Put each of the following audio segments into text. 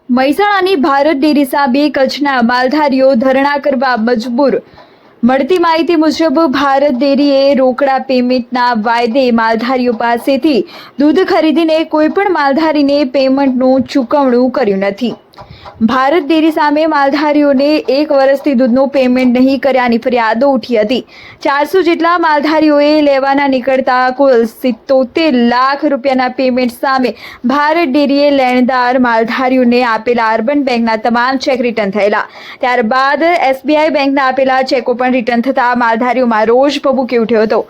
મહેસાણાની Bharat dairy સામે કચ્છના માલધારીઓ ધરણા કરવા મજબૂર। મળતી માહિતી મુજબ ભારત ડેરીએ રોકડા પેમેન્ટના વાયદે માલધારીઓ પાસેથી દૂધ ખરીદીને કોઈપણ માલધારીને પેમેન્ટનું ચૂકવણું કર્યું નથી। ભારત ડેરી સામે માલધારીઓને 1 વર્ષથી દૂધનું પેમેન્ટ નહીં કર્યાની ફરિયાદો ઉઠી હતી। 400 જેટલા માલધારીઓએ લેવાના નીકળતા કુલ 77 લાખ રૂપિયાના પેમેન્ટ સામે ભારત ડેરીએ લેણદાર માલધારીઓને આપેલા અર્બન બેંકના તમામ ચેક રિટર્ન થયેલા। ત્યારબાદ SBI બેંકના આપેલા ચેકો પણ રિટર્ન થતા માલધારીઓમાં રોષ ભભૂકી ઉઠ્યો હતો।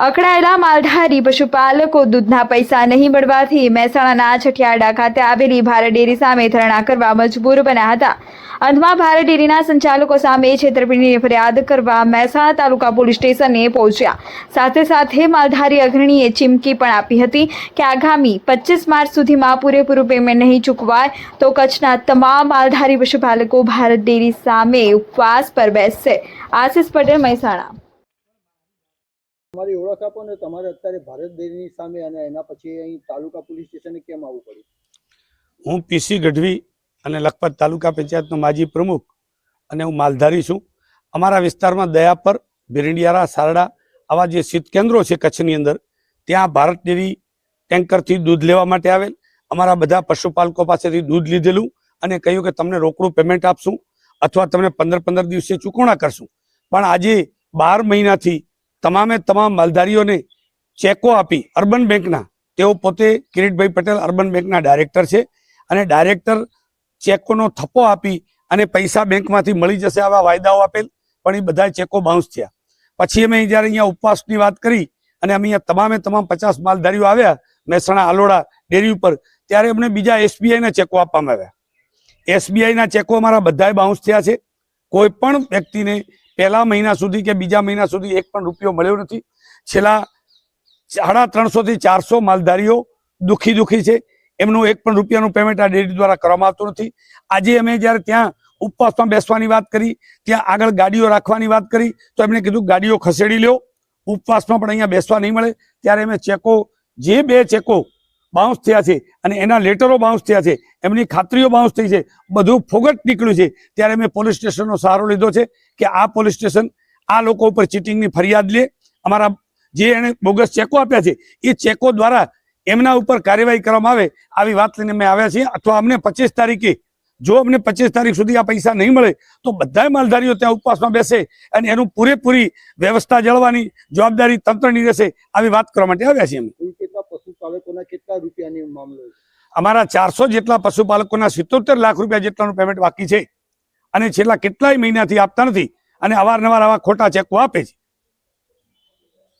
અકળાયેલા માલધારી પશુપાલકો દૂધના પૈસા નહીં મળવાથી મહેસાણાના છઠિયાડા ખાતે આવેલી ભારત ડેરી સામે ધરણા કરવા મજબૂર બન્યા હતા। અંતમાં ભારત ડેરીના સંચાલકો સામે છેતરપિંડીની ફરિયાદ કરવા મહેસાણા તાલુકા પોલીસ સ્ટેશને પહોંચ્યા। સાથે સાથે માલધારી અગ્રણીએ ચીમકી પણ આપી હતી કે આગામી 25 માર્ચ સુધીમાં પૂરેપૂરું પેમેન્ટ નહીં ચૂકવાય તો કચ્છના તમામ માલધારી પશુપાલકો ભારત ડેરી સામે ઉપવાસ પર બેસશે। આશિષ પટેલ, મહેસાણા। તમારી ઓળખ આપો ને તમારે અત્યારે ભારત ડેરીની સામે અને એના પછી અહીં તાલુકા પોલીસ સ્ટેશને કેમ આવવું પડ્યું? હું PC ગઢવી અને લખપત તાલુકા પંચાયતનો માજી પ્રમુખ અને હું માલધારી છું। અમારા વિસ્તારમાં દયાપર, ભીરંડિયારા, સારડા આવા જે શીત કેન્દ્રો છે કચ્છની અંદર, ત્યાં ભારત ડેરી ટેન્કરથી દૂધ લેવા માટે આવેલ। અમારા બધા પશુપાલકો પાસેથી દૂધ લીધેલું અને કહ્યું કે તમને રોકડું પેમેન્ટ આપશું અથવા તમને 15 દિવસે ચૂકવણા કરશું। પણ આજે 12 મહિનાથી તમામે તમામ માલધારીઓને ચેકો આપી અર્બન બેંકના, તેઓ પોતે કિરીટભાઈ પટેલ અર્બન બેંકના ડાયરેક્ટર છે અને ડાયરેક્ટર ચેકોનો થપ્પો આપી અને પૈસા બેંકમાંથી મળી જશે આવા વાયદાઓ આપેલ, પણ એ બધા ચેકો બાઉન્સ થયા। પછી અમે જ્યારે અહીંયા ઉપવાસની વાત કરી અને અમે અહીંયા તમામે તમામ 50 માલધારીઓ આવ્યા મહેસાણા આલોડા ડેરી ઉપર, ત્યારે અમને બીજા SBIના ચેકો આપવામાં આવ્યા। SBIના ચેકો અમારા બધાએ બાઉન્સ થયા છે। કોઈ પણ વ્યક્તિને પહેલા મહિના સુધી કે બીજા મહિના સુધી 1 પણ રૂપિયો મળ્યો નથી। છેલ્લા 350 થી 400 માલધારીઓ દુઃખી છે। એમનું 1 પણ રૂપિયાનું પેમેન્ટ આ ડેરી દ્વારા કરવામાં આવતું નથી। આજે અમે જ્યારે ત્યાં ઉપવાસમાં બેસવાની વાત કરી, ત્યાં આગળ ગાડીઓ રાખવાની વાત કરી, તો એમણે કીધું ગાડીઓ ખસેડી લ્યો, ઉપવાસમાં પણ અહીંયા બેસવા નહીં મળે। ત્યારે અમે ચેકો, જે 2 ચેકો બાઉન્સ થયા છે અને એના લેટરો બાઉન્સ થયા છે, એમની ખાતરીઓ બાઉન્સ થઈ છે, બધું ફોગટ નીકળ્યું છે। ત્યારે મેં પોલીસ સ્ટેશનનો સહારો લીધો છે કે આ પોલીસ સ્ટેશન આ લોકો ઉપર ચીટિંગની ફરિયાદ લે। અમારા જે એને બોગસ ચેકો આપ્યા છે એ ચેકો દ્વારા એમના ઉપર કાર્યવાહી કરવામાં આવે આવી વાત લઈને અમે આવ્યા છીએ। અથવા અમને 25 તારીખે, જો અમને 25 તારીખ સુધી આ પૈસા નહીં મળે તો બધા માલધારીઓ ત્યાં ઉપવાસમાં બેસે અને એનું પૂરેપૂરી વ્યવસ્થા જળવાની જવાબદારી તંત્રની રહેશે આવી વાત કરવા માટે આવ્યા છીએ। અમે પશુપાલકોના કેટલા રૂપિયાની મામલો? અમારા 400 જેટલા પશુપાલકોના 77 લાખ રૂપિયા જેટલાનું પેમેન્ટ બાકી છે અને છેલ્લા કેટલાય મહિનાથી આપતા નથી અને અવારનવાર આવા ખોટા ચેકો આપે છે।